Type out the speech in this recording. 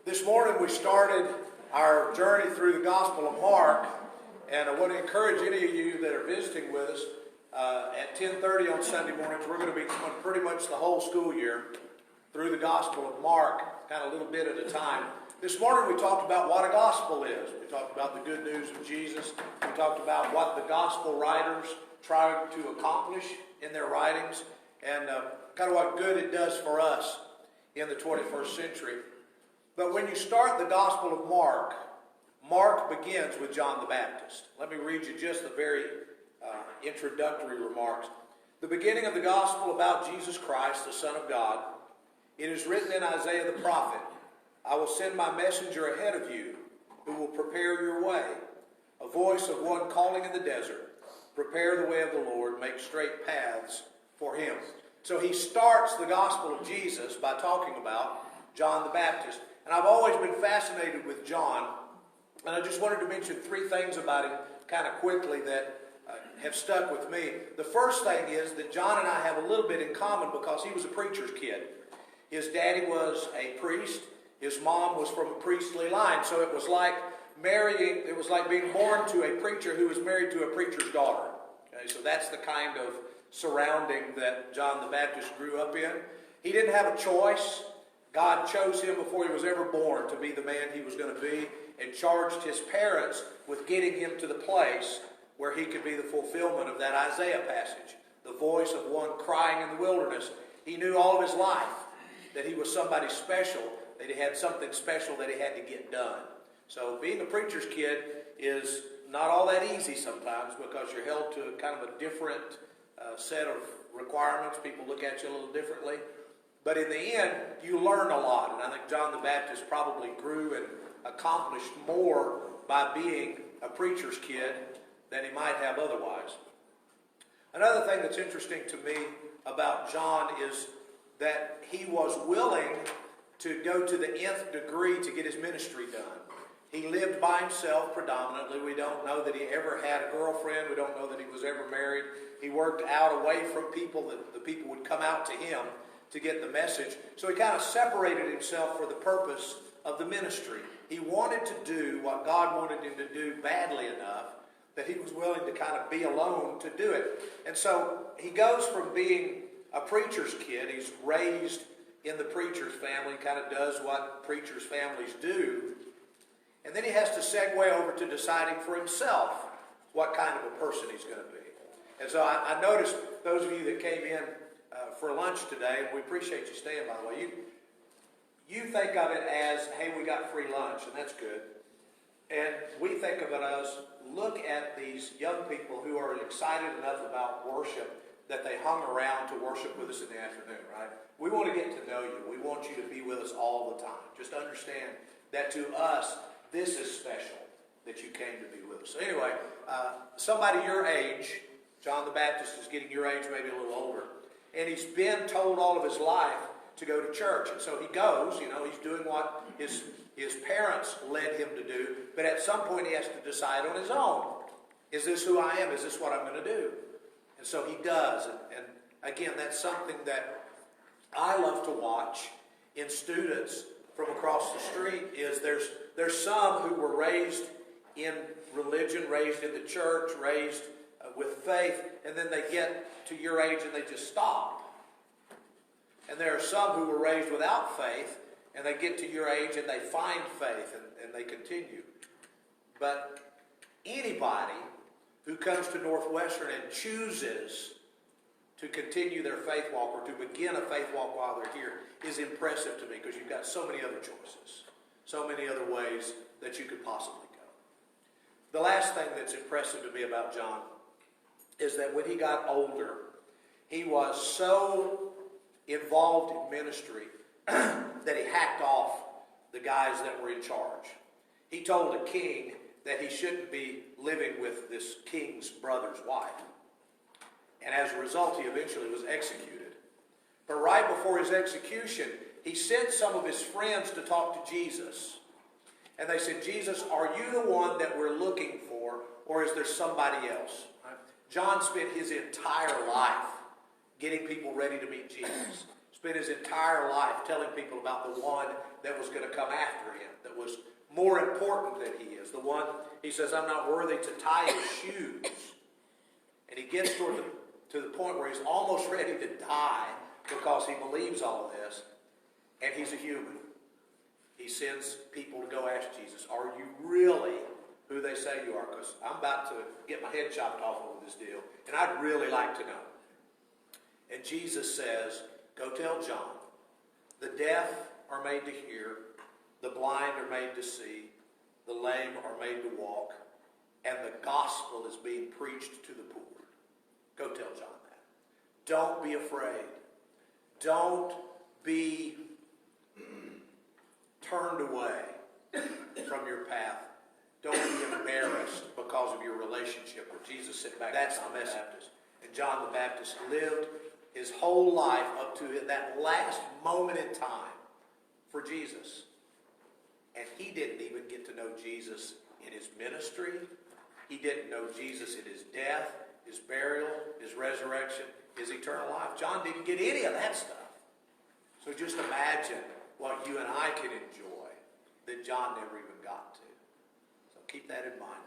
This morning we started our journey through the Gospel of Mark, and I want to encourage any of you that are visiting with us at 10:30 on Sunday mornings. We're going to be going pretty much the whole school year through the Gospel of Mark, kind of a little bit at a time. This morning we talked about what a gospel is. We talked about the good news of Jesus. We talked about what the gospel writers try to accomplish in their writings, and kind of what good it does for us in the 21st century. But when you start the Gospel of Mark, Mark begins with John the Baptist. Let me read you just the very introductory remarks. The beginning of the Gospel about Jesus Christ, the Son of God. It is written in Isaiah the prophet, I will send my messenger ahead of you, who will prepare your way. A voice of one calling in the desert, prepare the way of the Lord, make straight paths for him. So he starts the Gospel of Jesus by talking about John the Baptist. And I've always been fascinated with John, and I just wanted to mention three things about him kind of quickly that have stuck with me. The first thing is that John and I have a little bit in common because he was a preacher's kid. His daddy was a priest. His mom was from a priestly line. So it was like being born to a preacher who was married to a preacher's daughter. Okay, so that's the kind of surrounding that John the Baptist grew up in. He didn't have a choice. God chose him before he was ever born to be the man he was going to be, and charged his parents with getting him to the place where he could be the fulfillment of that Isaiah passage. The voice of one crying in the wilderness. He knew all of his life that he was somebody special, that he had something special that he had to get done. So being a preacher's kid is not all that easy sometimes because you're held to kind of a different set of requirements. People look at you a little differently. But in the end, you learn a lot. And I think John the Baptist probably grew and accomplished more by being a preacher's kid than he might have otherwise. Another thing that's interesting to me about John is that he was willing to go to the nth degree to get his ministry done. He lived by himself predominantly. We don't know that he ever had a girlfriend. We don't know that he was ever married. He worked out away from people, that the people would come out to him to get the message. So he kind of separated himself for the purpose of the ministry. He wanted to do what God wanted him to do badly enough that he was willing to kind of be alone to do it. And so he goes from being a preacher's kid, he's raised in the preacher's family, kind of does what preachers' families do, and then he has to segue over to deciding for himself what kind of a person he's going to be. And so I noticed those of you that came in for lunch today, and we appreciate you staying, by the way, you think of it as, hey, we got free lunch, and that's good. And we think of it as, look at these young people who are excited enough about worship that they hung around to worship with us in the afternoon, right? We want to get to know you. We want you to be with us all the time. Just understand that to us, this is special that you came to be with us. So anyway, somebody your age, John the Baptist is getting your age, maybe a little older, and he's been told all of his life to go to church. And so he goes, he's doing what his parents led him to do. But at some point he has to decide on his own. Is this who I am? Is this what I'm going to do? And so he does. And again, that's something that I love to watch in students from across the street. Is there's some who were raised in religion, raised in the church, raised with faith, and then they get to your age and they just stop. And there are some who were raised without faith, and they get to your age and they find faith and they continue. But anybody who comes to Northwestern and chooses to continue their faith walk or to begin a faith walk while they're here is impressive to me because you've got so many other choices, so many other ways that you could possibly go. The last thing that's impressive to me about John is that when he got older, he was so involved in ministry that he hacked off the guys that were in charge. He told a king that he shouldn't be living with this king's brother's wife. And as a result, he eventually was executed. But right before his execution, he sent some of his friends to talk to Jesus. And they said, Jesus, are you the one that we're looking for, or is there somebody else? John spent his entire life getting people ready to meet Jesus. spent his entire life telling people about the one that was going to come after him, that was more important than he is. The one, he says, I'm not worthy to tie his shoes. And he gets to the point where he's almost ready to die because he believes all of this. And he's a human. He sends people to go ask Jesus, are you really who they say you are? Because I'm about to get my head chopped off over this deal, and I'd really like to know. And Jesus says, go tell John, the deaf are made to hear, the blind are made to see, the lame are made to walk, and the gospel is being preached to the poor. Go tell John that. Don't be afraid. Don't be turned away from your path. Don't be embarrassed because of your relationship with Jesus. Sit back. That's the message. And John the Baptist lived his whole life up to that last moment in time for Jesus. And he didn't even get to know Jesus in his ministry. He didn't know Jesus in his death, his burial, his resurrection, his eternal life. John didn't get any of that stuff. So just imagine what you and I can enjoy that John never even got to. So keep that in mind.